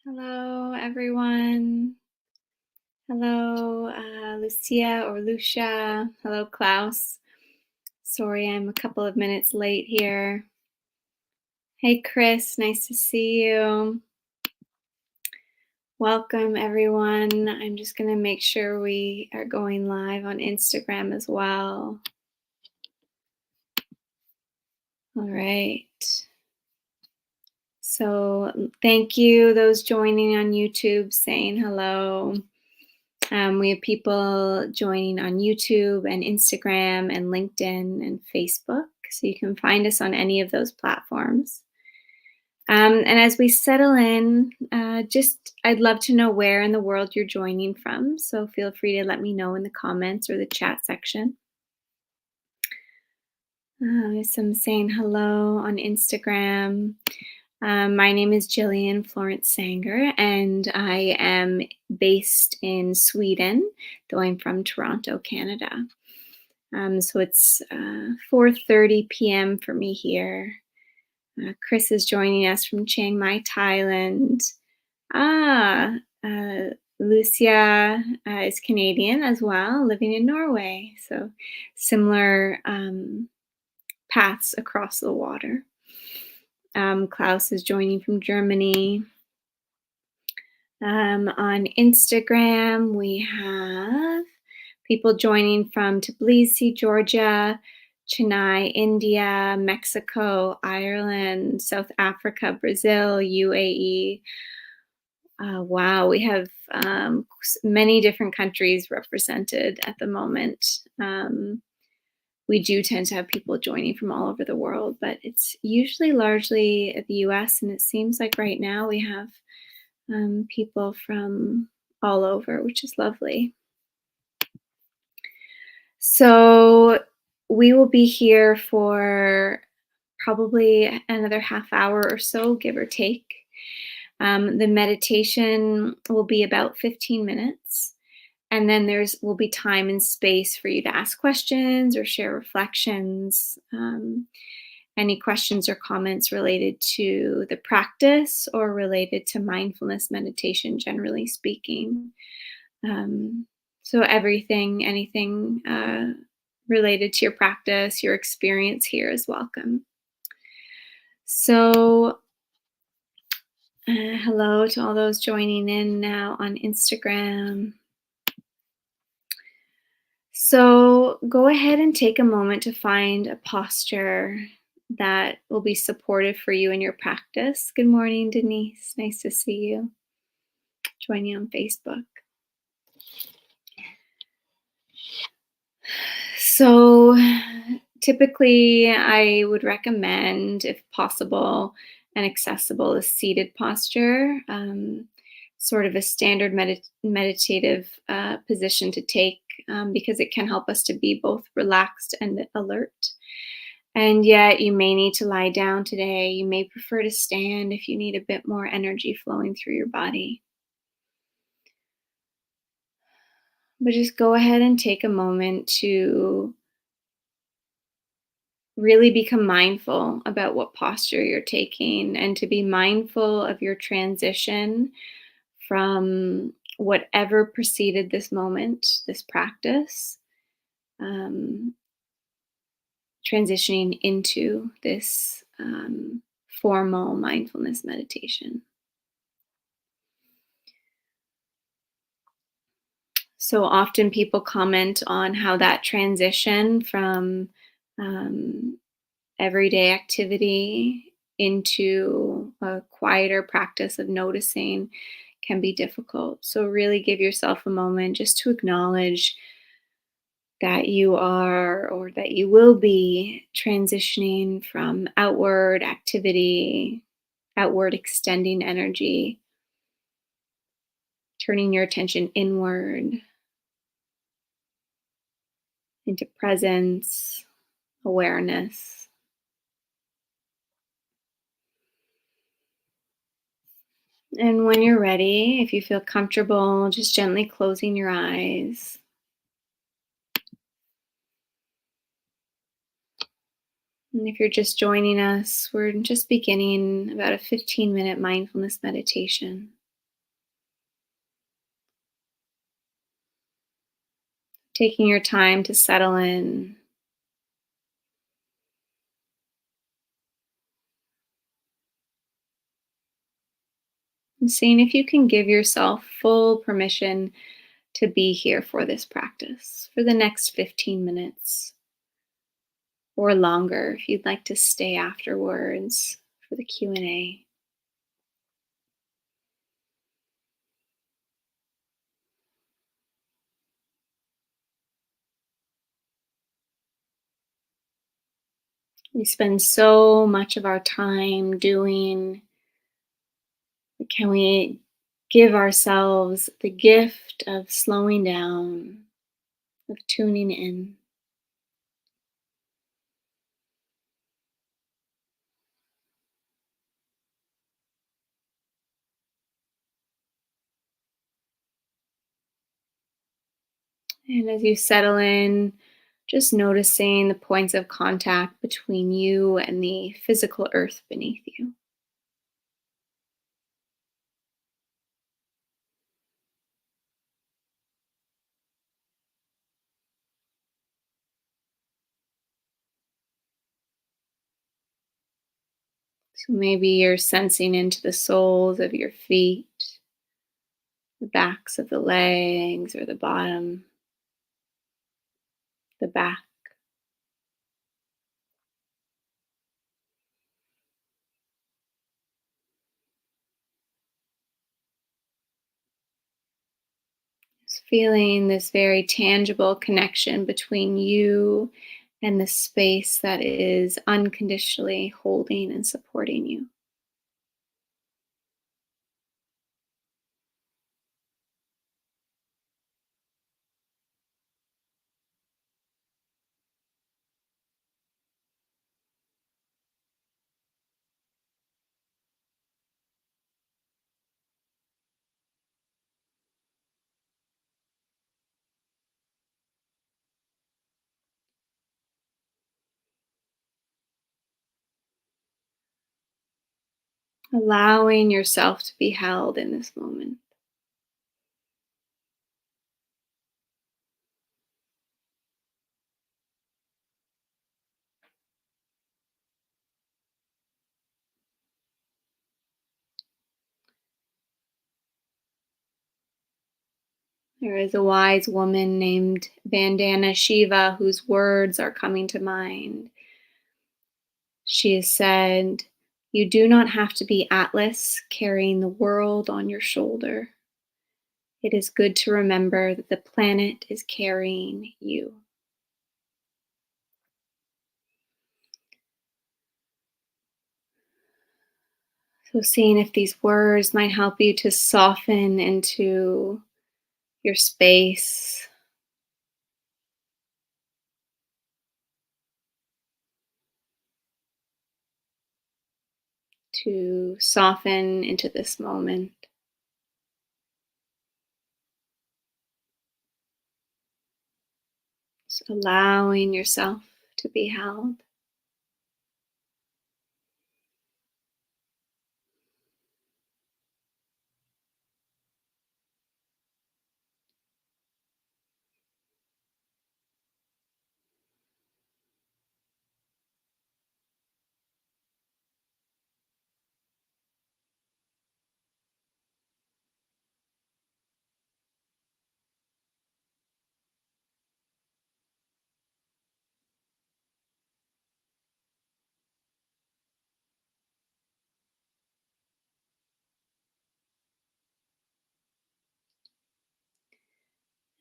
Hello, everyone. Hello, Lucia or Lucia. Hello, Klaus. Sorry, I'm a couple of minutes late here. Hey, Chris, nice to see you. Welcome, everyone. I'm just going to make sure we are going live on Instagram as well. All right. So thank you, those joining on YouTube, saying hello. We have people joining on YouTube and Instagram and LinkedIn and Facebook. So you can find us on any of those platforms. And as we settle in, I'd love to know where in the world you're joining from. So feel free to let me know in the comments or the chat section. There's some saying hello on Instagram. My name is Gillian Florence Sanger, and I am based in Sweden, though I'm from Toronto, Canada. So it's 4:30 p.m. for me here. Chris is joining us from Chiang Mai, Thailand. Lucia is Canadian as well, living in Norway. So similar paths across the water. Klaus is joining from Germany. On Instagram, we have people joining from Tbilisi, Georgia, Chennai, India, Mexico, Ireland, South Africa, Brazil, UAE. Wow, we have many different countries represented at the moment. We do tend to have people joining from all over the world, but it's usually largely the US, and it seems like right now we have people from all over, which is lovely. So we will be here for probably another half hour or so, give or take. The meditation will be about 15 minutes. And then will be time and space for you to ask questions or share reflections. Any questions or comments related to the practice or related to mindfulness meditation, generally speaking. So anything related to your practice, your experience here is welcome. So hello to all those joining in now on Instagram. So go ahead and take a moment to find a posture that will be supportive for you in your practice. Good morning, Denise. Nice to see you. Join you on Facebook. So typically I would recommend, if possible and accessible, a seated posture, sort of a standard meditative position to take, because it can help us to be both relaxed and alert. And yet you may need to lie down today. You may prefer to stand if you need a bit more energy flowing through your body. But just go ahead and take a moment to really become mindful about what posture you're taking, and to be mindful of your transition from whatever preceded this moment, this practice, transitioning into this formal mindfulness meditation. So often people comment on how that transition from everyday activity into a quieter practice of noticing can be difficult. So really give yourself a moment just to acknowledge that you are, or that you will be, transitioning from outward activity, outward extending energy, turning your attention inward into presence, awareness. And when you're ready, if you feel comfortable, just gently closing your eyes. And if you're just joining us, we're just beginning about a 15-minute mindfulness meditation. taking your time to settle in, and seeing if you can give yourself full permission to be here for this practice for the next 15 minutes or longer if you'd like to stay afterwards for the Q&A. We spend so much of our time doing. Can we give ourselves the gift of slowing down, of tuning in? And as you settle in, just noticing the points of contact between you and the physical earth beneath you. So maybe you're sensing into the soles of your feet, the backs of the legs, or the bottom, the back. Just feeling this very tangible connection between you and the space that is unconditionally holding and supporting you. Allowing yourself to be held in this moment. There is a wise woman named Vandana Shiva whose words are coming to mind. She has said, "You do not have to be Atlas carrying the world on your shoulder. It is good to remember that the planet is carrying you." So, seeing if these words might help you to soften into your space, to soften into this moment, just allowing yourself to be held.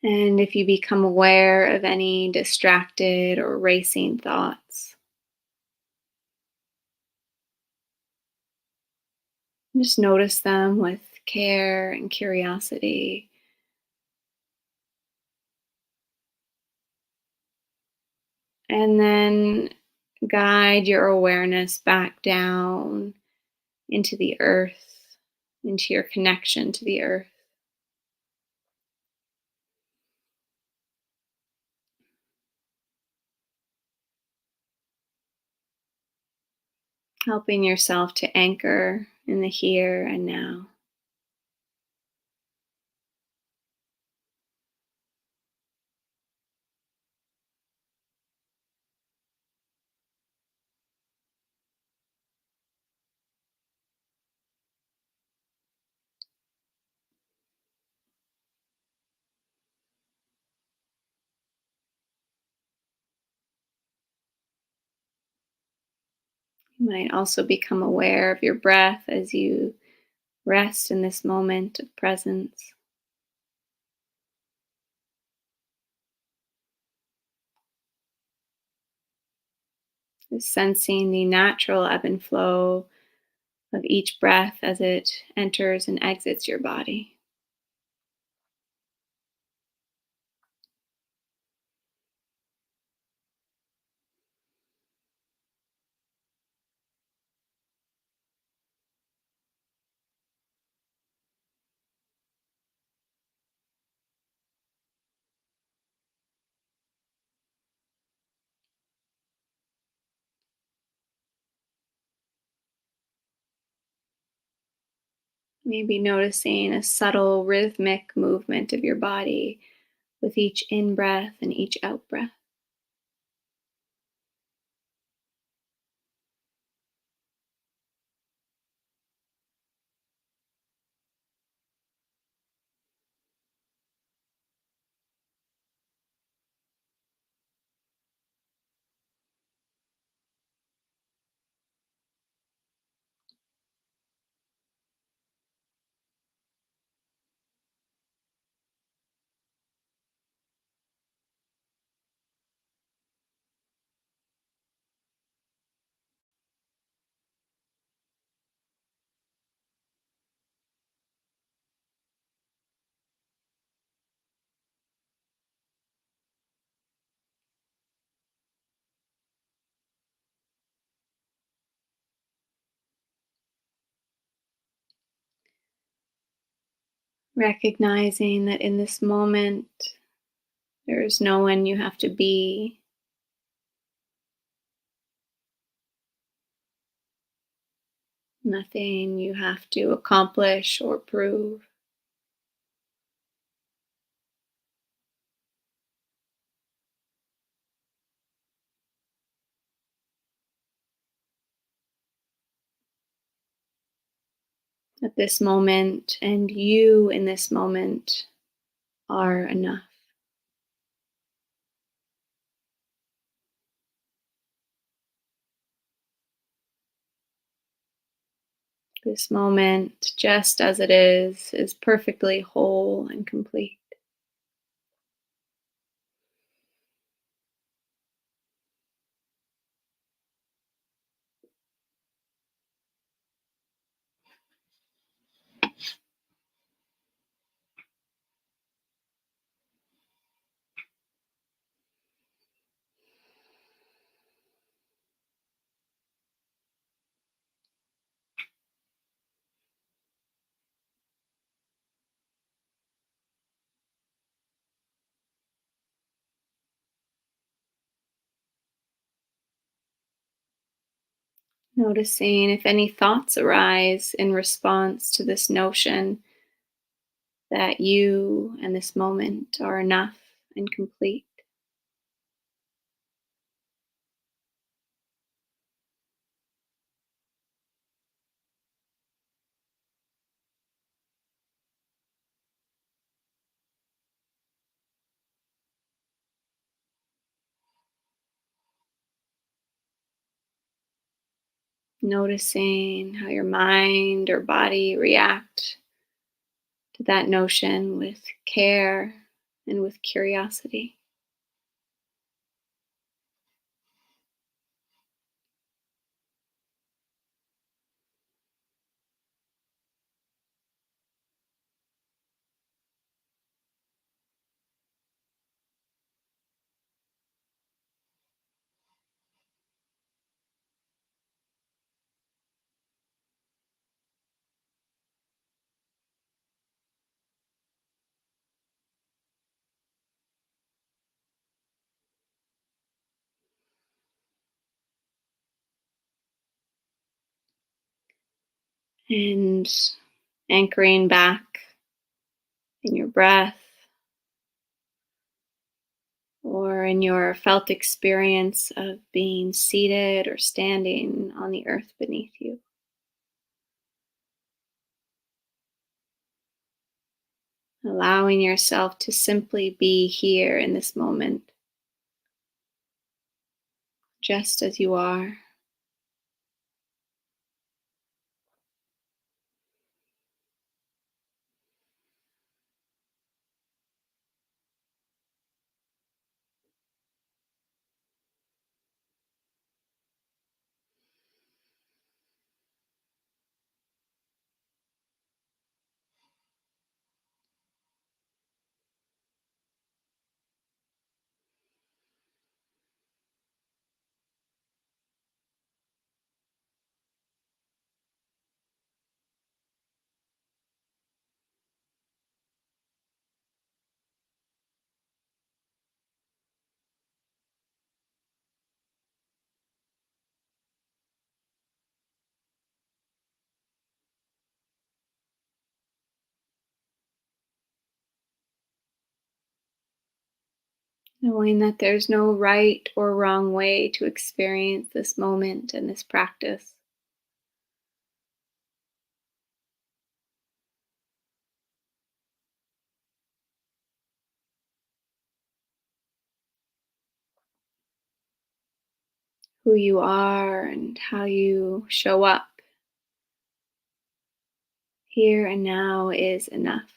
And if you become aware of any distracted or racing thoughts, just notice them with care and curiosity. And then guide your awareness back down into the earth, into your connection to the earth, helping yourself to anchor in the here and now. You might also become aware of your breath as you rest in this moment of presence. Just sensing the natural ebb and flow of each breath as it enters and exits your body. Maybe noticing a subtle rhythmic movement of your body with each in breath and each out breath. Recognizing that in this moment, there is no one you have to be, nothing you have to accomplish or prove. At this moment, and you in this moment are enough. This moment, just as it is perfectly whole and complete. Noticing if any thoughts arise in response to this notion that you and this moment are enough and complete. Noticing how your mind or body react to that notion with care and with curiosity. And anchoring back in your breath or in your felt experience of being seated or standing on the earth beneath you. Allowing yourself to simply be here in this moment, just as you are. knowing that there's no right or wrong way to experience this moment and this practice. Who you are and how you show up here and now is enough.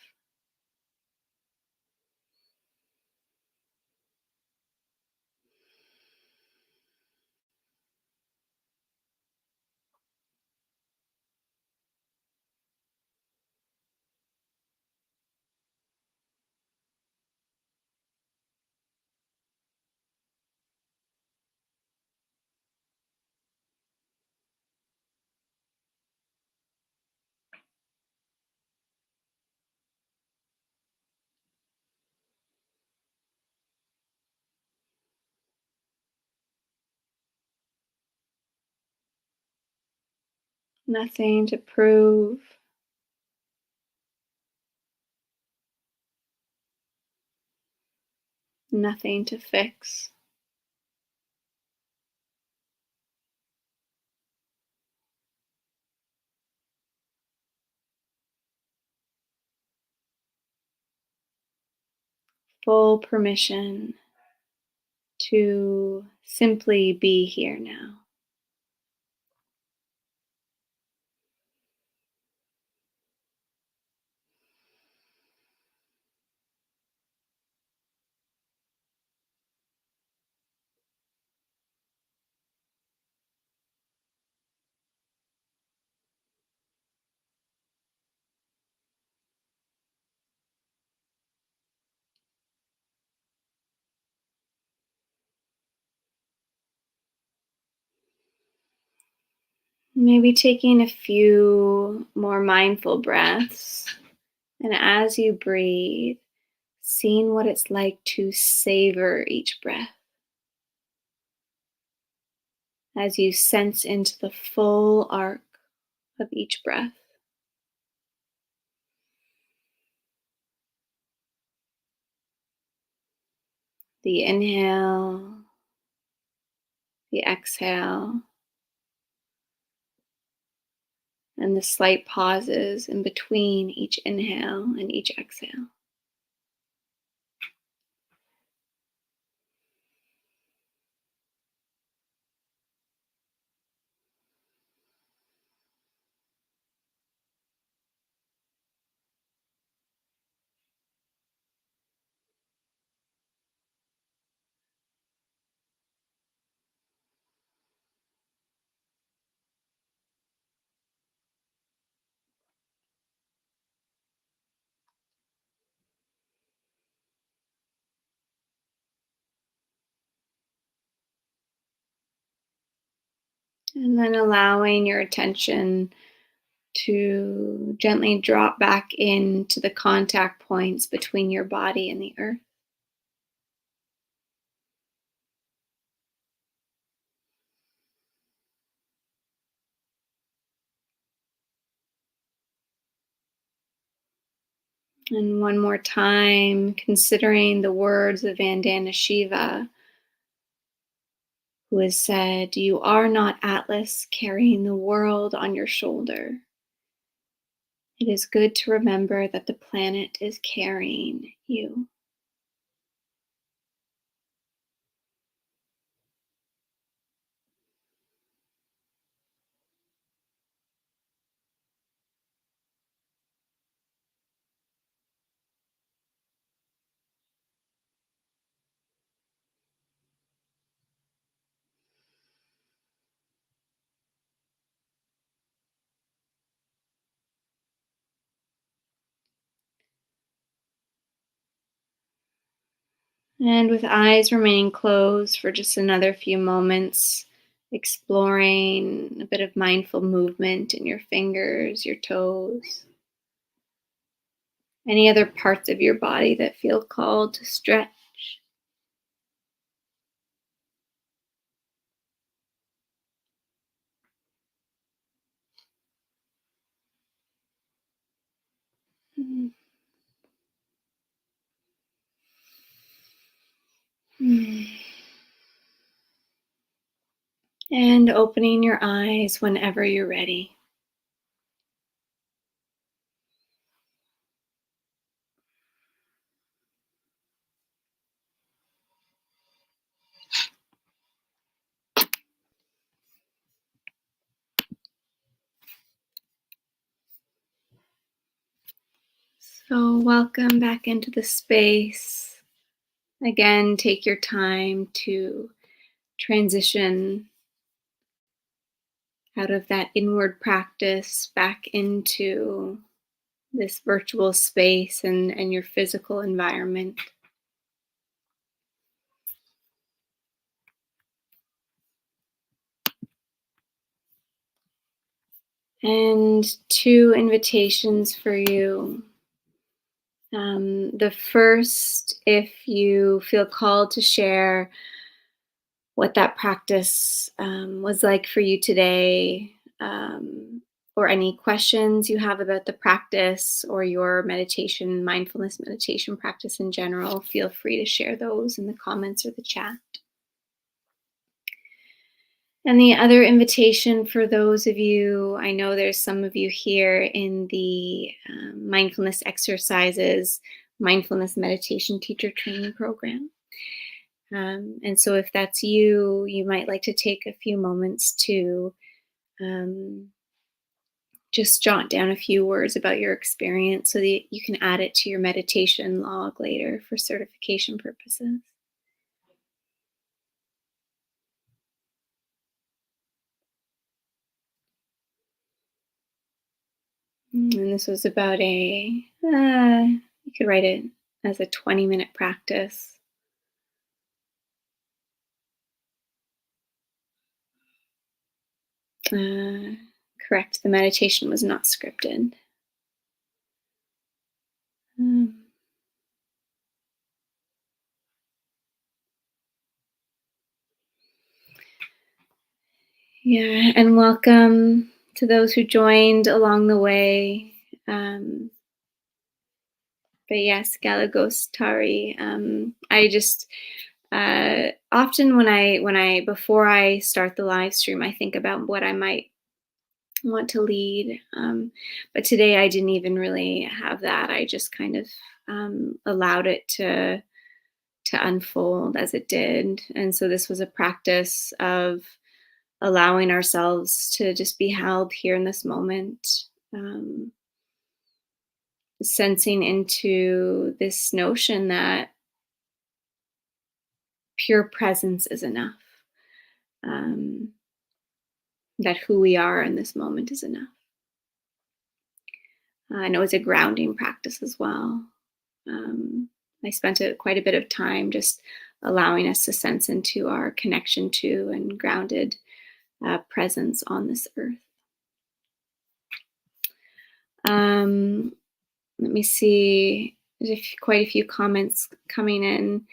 Nothing to prove, nothing to fix. Full permission to simply be here now. Maybe taking a few more mindful breaths. And as you breathe, seeing what it's like to savor each breath. As you sense into the full arc of each breath. The inhale, the exhale, and the slight pauses in between each inhale and each exhale. And then allowing your attention to gently drop back into the contact points between your body and the earth. And one more time, considering the words of Vandana Shiva, who has said, "You are not Atlas carrying the world on your shoulder. It is good to remember that the planet is carrying you." And with eyes remaining closed for just another few moments, exploring a bit of mindful movement in your fingers, your toes, any other parts of your body that feel called to stretch. And opening your eyes whenever you're ready. So welcome back into the space. Again, take your time to transition out of that inward practice back into this virtual space and your physical environment. And two invitations for you. The first, if you feel called to share what that practice was like for you today, or any questions you have about the practice or your meditation, mindfulness meditation practice in general, feel free to share those in the comments or the chat. And the other invitation for those of you, I know there's some of you here in the mindfulness exercises, mindfulness meditation teacher training program. And so if that's you, you might like to take a few moments to just jot down a few words about your experience so that you can add it to your meditation log later for certification purposes. And this was about you could write it as a 20-minute practice. Correct, the meditation was not scripted. Yeah, and welcome to those who joined along the way. But yes, 𝐘𝐈𝐕𝐄. I just often when I before I start the live stream, I think about what I might want to lead. But today I didn't even really have that. I just kind of allowed it to unfold as it did. And so this was a practice of allowing ourselves to just be held here in this moment, sensing into this notion that pure presence is enough, that who we are in this moment is enough. I know it's a grounding practice as well. I spent quite a bit of time just allowing us to sense into our connection to and grounded presence on this earth. Let me see. There's quite a few comments coming in.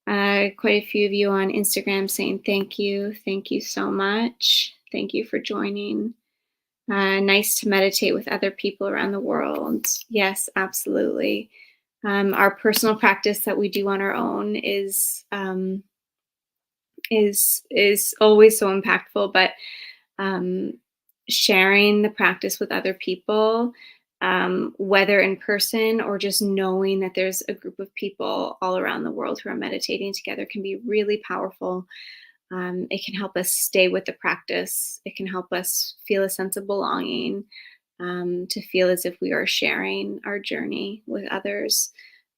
Quite a few of you on Instagram saying thank you. Thank you so much. Thank you for joining. Nice to meditate with other people around the world. Yes, absolutely. Our personal practice that we do on our own is always so impactful, but sharing the practice with other people, whether in person or just knowing that there's a group of people all around the world who are meditating together, can be really powerful. It can help us stay with the practice. It can help us feel a sense of belonging, to feel as if we are sharing our journey with others.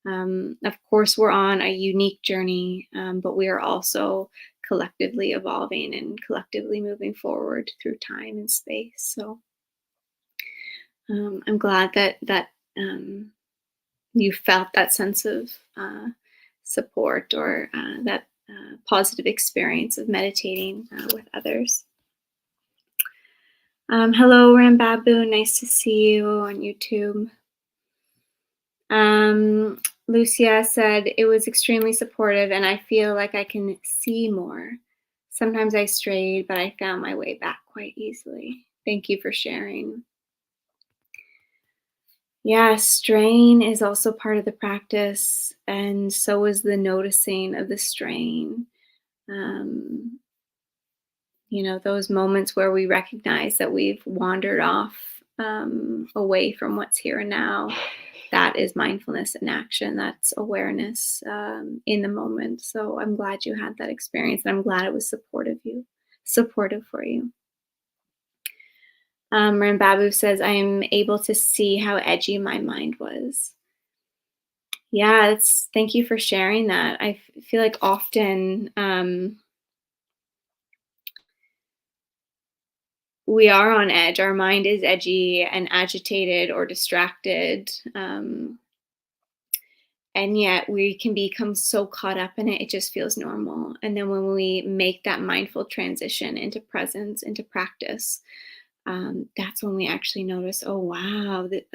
Of course, we're on a unique journey, but we are also collectively evolving and collectively moving forward through time and space. So I'm glad that you felt that sense of support, or that positive experience of meditating with others. Hello, Rambabu. Nice to see you on YouTube. Lucia said, it was extremely supportive and I feel like I can see more. Sometimes I strayed, but I found my way back quite easily. Thank you for sharing. Yeah, strain is also part of the practice, and so is the noticing of the strain. Um, those moments where we recognize that we've wandered off away from what's here and now. That is mindfulness in action. That's awareness in the moment. So I'm glad you had that experience, and I'm glad it was supportive for you. Rambabu says, I am able to see how edgy my mind was. Yeah, thank you for sharing that. I feel like often we are on edge. Our mind is edgy and agitated or distracted. And yet we can become so caught up in it, it just feels normal. And then when we make that mindful transition into presence, into practice, that's when we actually notice, oh wow, that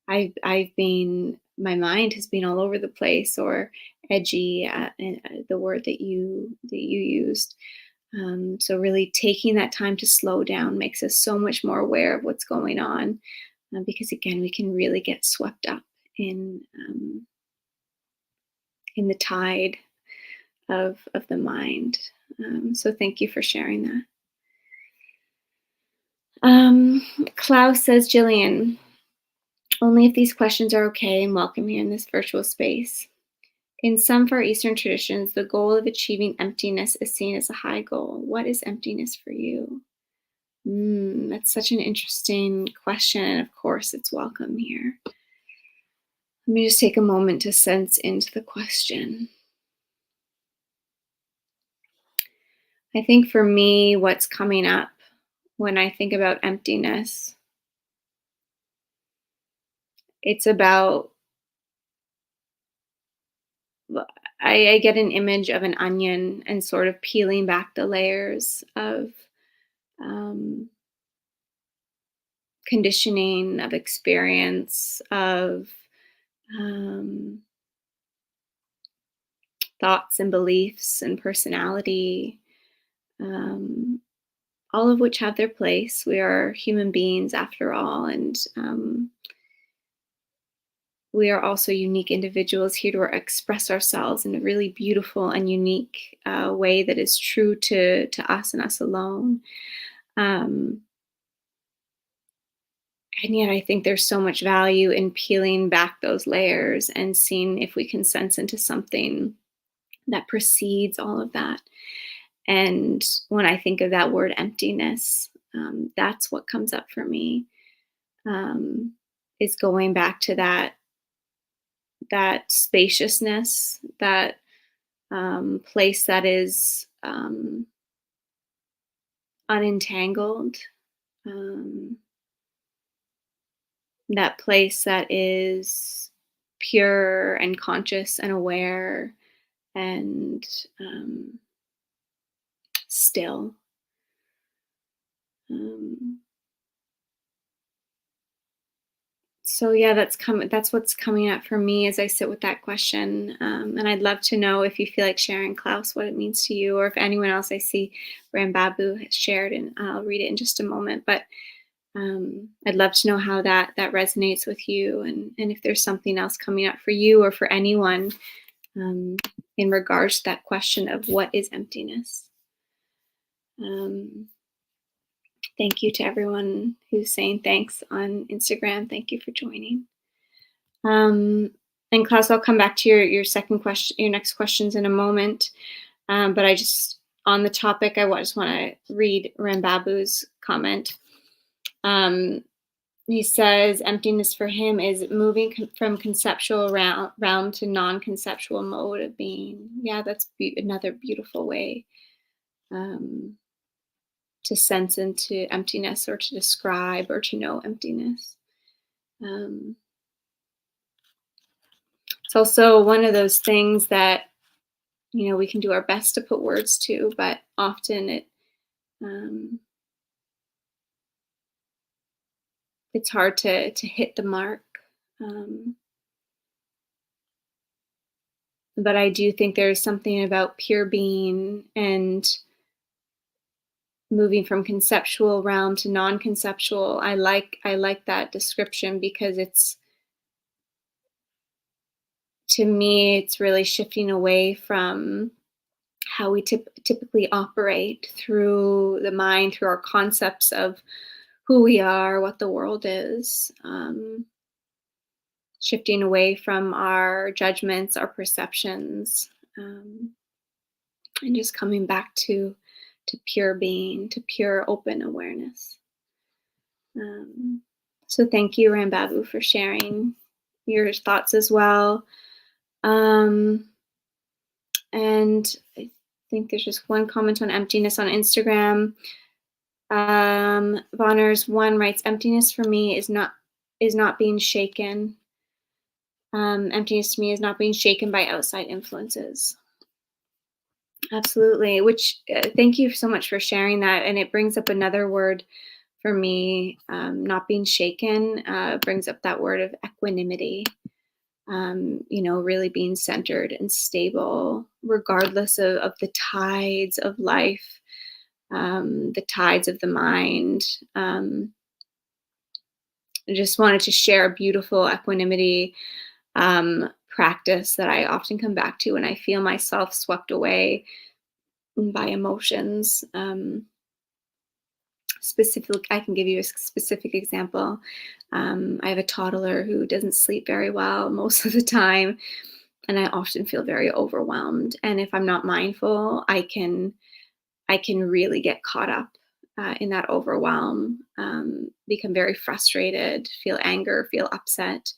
my mind has been all over the place, or edgy, the word that you used. So really taking that time to slow down makes us so much more aware of what's going on, because again, we can really get swept up in the tide of the mind. So thank you for sharing that. Klaus says, Gillian, only if these questions are okay and welcome here in this virtual space. In some Far Eastern traditions, the goal of achieving emptiness is seen as a high goal. What is emptiness for you? That's such an interesting question, and of course, it's welcome here. Let me just take a moment to sense into the question. I think for me, what's coming up when I think about emptiness, it's about, I get an image of an onion and sort of peeling back the layers of um, conditioning, of experience, of um, thoughts and beliefs and personality, um, all of which have their place. We are human beings after all, and we are also unique individuals here to express ourselves in a really beautiful and unique way that is true to us and us alone. Um, and yet, I think there's so much value in peeling back those layers and seeing if we can sense into something that precedes all of that. And when I think of that word emptiness, that's what comes up for me. Is going back to that spaciousness, that place that is unentangled, um, that place that is pure and conscious and aware and still. Um, so yeah, that's what's coming up for me as I sit with that question. And I'd love to know if you feel like sharing, Klaus, what it means to you, or if anyone else I see Rambabu has shared, and I'll read it in just a moment. But I'd love to know how that resonates with you, and if there's something else coming up for you or for anyone in regards to that question of what is emptiness. Thank you to everyone who's saying thanks on Instagram. Thank you for joining. And Klaus, I'll come back to your second question, your next questions in a moment. But I just, on the topic, I just want to read Rambabu's comment. He says emptiness for him is moving from conceptual realm to non-conceptual mode of being. Yeah, that's another beautiful way to sense into emptiness, or to describe or to know emptiness. It's also one of those things that we can do our best to put words to, but often it's hard to hit the mark. But I do think there's something about pure being and moving from conceptual realm to non-conceptual. I like that description because to me, it's really shifting away from how we typically operate through the mind, through our concepts of who we are, what the world is, shifting away from our judgments, our perceptions, and just coming back to pure being, to pure open awareness. So thank you, Rambabu, for sharing your thoughts as well. And I think there's just one comment on emptiness on Instagram. Vonners 1 writes, emptiness for me is not being shaken. Emptiness to me is not being shaken by outside influences. Absolutely. Which thank you so much for sharing that. And it brings up another word for me, not being shaken, brings up that word of equanimity. Really being centered and stable, regardless of the tides of life, the tides of the mind. I just wanted to share a beautiful equanimity practice that I often come back to when I feel myself swept away by emotions. I can give you a specific example. I have a toddler who doesn't sleep very well most of the time, and I often feel very overwhelmed. And if I'm not mindful, I can really get caught up in that overwhelm, become very frustrated, feel anger, feel upset.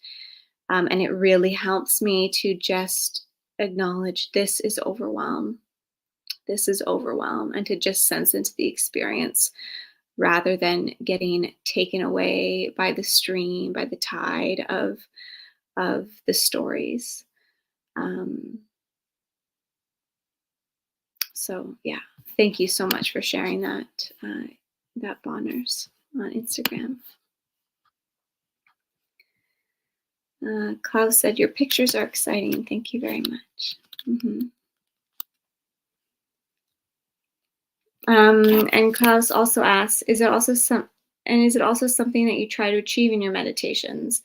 And it really helps me to just acknowledge this is overwhelm. This is overwhelm, and to just sense into the experience rather than getting taken away by the stream, by the tide of the stories. So yeah, thank you so much for sharing that, Bonners on Instagram. Klaus said, your pictures are exciting. Thank you very much. And Klaus also asks, is it also something that you try to achieve in your meditations?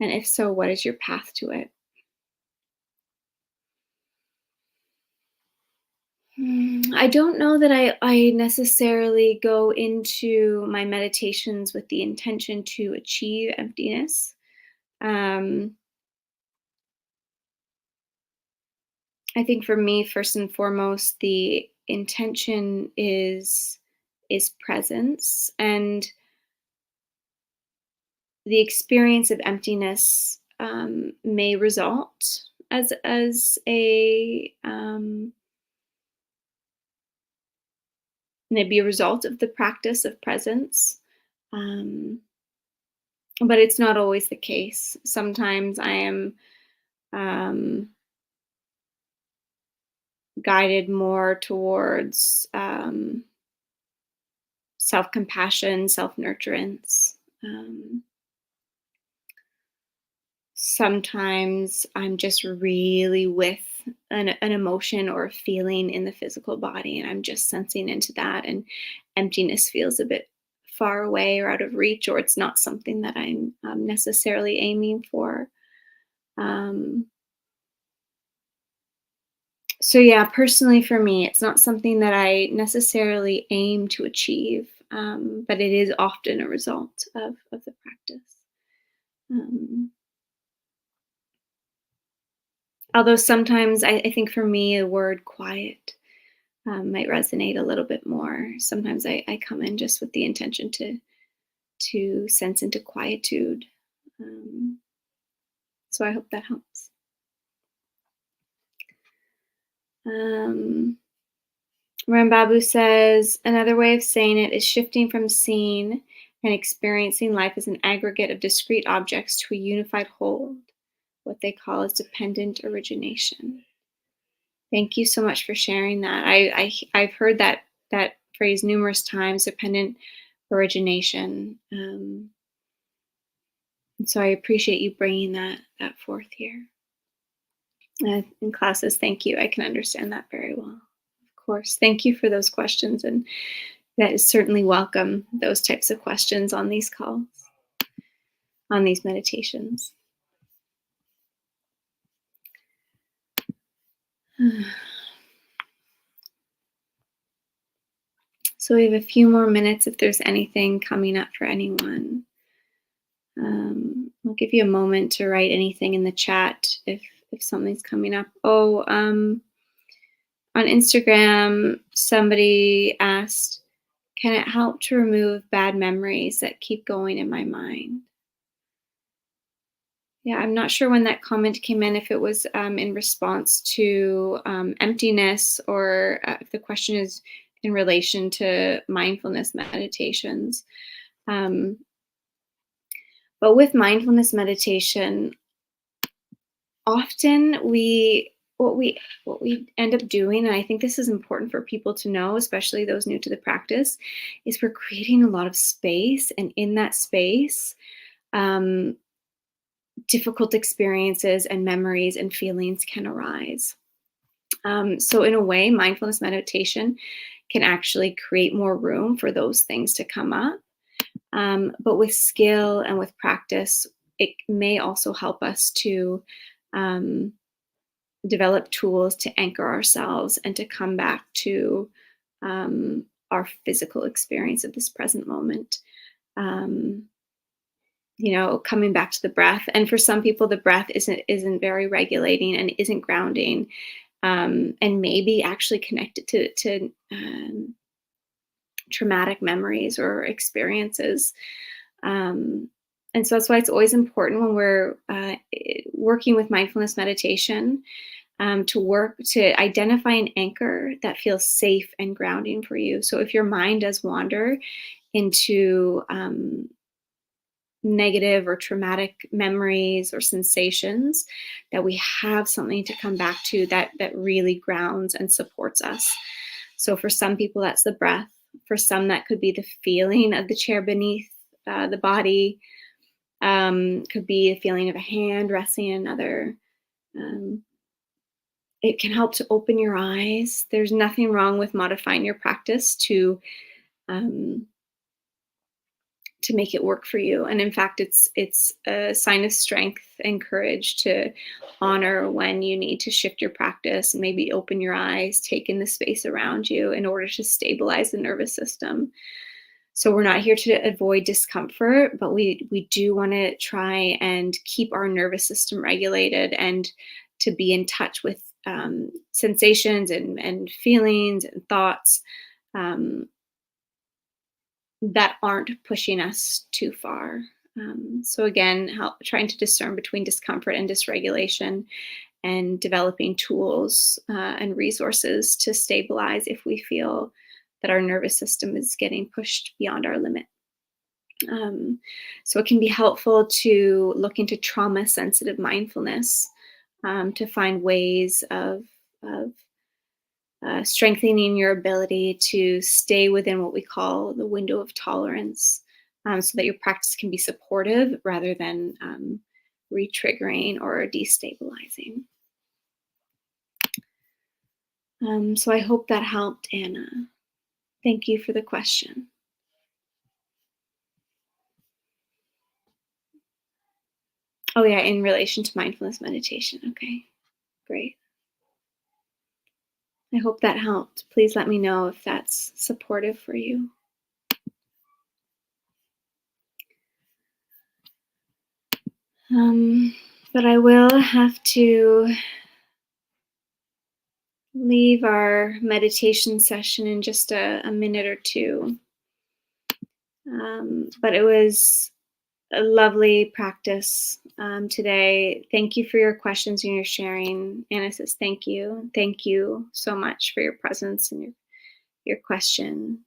And if so, what is your path to it? I don't know that I necessarily go into my meditations with the intention to achieve emptiness. I think for me, first and foremost, the intention is presence, and the experience of emptiness may result as a maybe a result of the practice of presence, but it's not always the case. Sometimes I am guided more towards self-compassion, self-nurturance. Sometimes I'm just really with an emotion or a feeling in the physical body, and I'm just sensing into that, and emptiness feels a bit far away or out of reach, or it's not something that I'm necessarily aiming for. So yeah, personally for me, it's not something that I necessarily aim to achieve, but it is often a result of the practice. Although sometimes I think for me, the word quiet might resonate a little bit more. Sometimes I come in just with the intention to sense into quietude. So I hope that helps. Rambabu says, another way of saying it is shifting from seeing and experiencing life as an aggregate of discrete objects to a unified whole, what they call as dependent origination. Thank you so much for sharing that. I've heard that phrase numerous times, dependent origination. And so I appreciate you bringing that forth here. In classes, thank you. I can understand that very well. Of course. Thank you for those questions. And that is certainly welcome, those types of questions on these calls, on these meditations. So we have a few more minutes if there's anything coming up for anyone. I'll give you a moment to write anything in the chat if something's coming up. On Instagram, somebody asked, can it help to remove bad memories that keep going in my mind? Yeah, I'm not sure when that comment came in, if it was in response to emptiness, or if the question is in relation to mindfulness meditations. But with mindfulness meditation, often what we end up doing, and I think this is important for people to know, especially those new to the practice, is we're creating a lot of space, and in that space, difficult experiences and memories and feelings can arise. So in a way, mindfulness meditation can actually create more room for those things to come up. But with skill and with practice, it may also help us to develop tools to anchor ourselves and to come back to our physical experience of this present moment. Coming back to the breath. And for some people, the breath isn't very regulating and isn't grounding, and maybe actually connected to traumatic memories or experiences. And so that's why it's always important when we're working with mindfulness meditation to identify an anchor that feels safe and grounding for you. So if your mind does wander into negative or traumatic memories or sensations, that we have something to come back to that really grounds and supports us. So for some people, that's the breath. For some, that could be the feeling of the chair beneath the body. Could be a feeling of a hand resting in another. It can help to open your eyes. There's nothing wrong with modifying your practice to make it work for you. And in fact, it's a sign of strength and courage to honor when you need to shift your practice and maybe open your eyes, take in the space around you in order to stabilize the nervous system. So we're not here to avoid discomfort, but we do want to try and keep our nervous system regulated and to be in touch with sensations and feelings and thoughts that aren't pushing us too far. So again, trying to discern between discomfort and dysregulation, and developing tools and resources to stabilize if we feel that our nervous system is getting pushed beyond our limit. So it can be helpful to look into trauma-sensitive mindfulness to find ways of strengthening your ability to stay within what we call the window of tolerance, so that your practice can be supportive rather than re-triggering or destabilizing. So I hope that helped, Anna. Thank you for the question. Oh yeah, in relation to mindfulness meditation. Okay, great. I hope that helped. Please let me know if that's supportive for you. But I will have to leave our meditation session in just a minute or two. But it was a lovely practice today. Thank you for your questions and your sharing. Anna says thank you. Thank you so much for your presence and your question.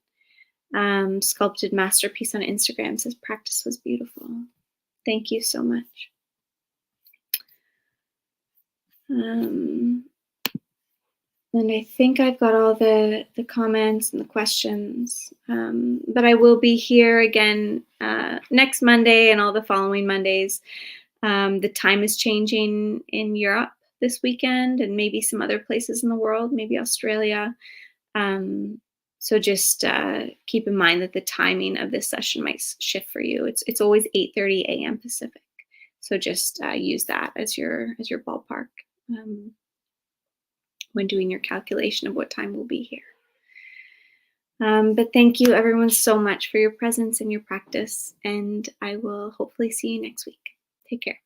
Sculpted Masterpiece on Instagram says practice was beautiful. Thank you so much. And I think I've got all the comments and the questions, but I will be here again next Monday and all the following Mondays. The time is changing in Europe this weekend and maybe some other places in the world, maybe Australia. So just keep in mind that the timing of this session might shift for you. It's always 8:30 a.m. Pacific. So just use that as your ballpark. when doing your calculation of what time we'll be here. But thank you everyone so much for your presence and your practice, and I will hopefully see you next week. Take care.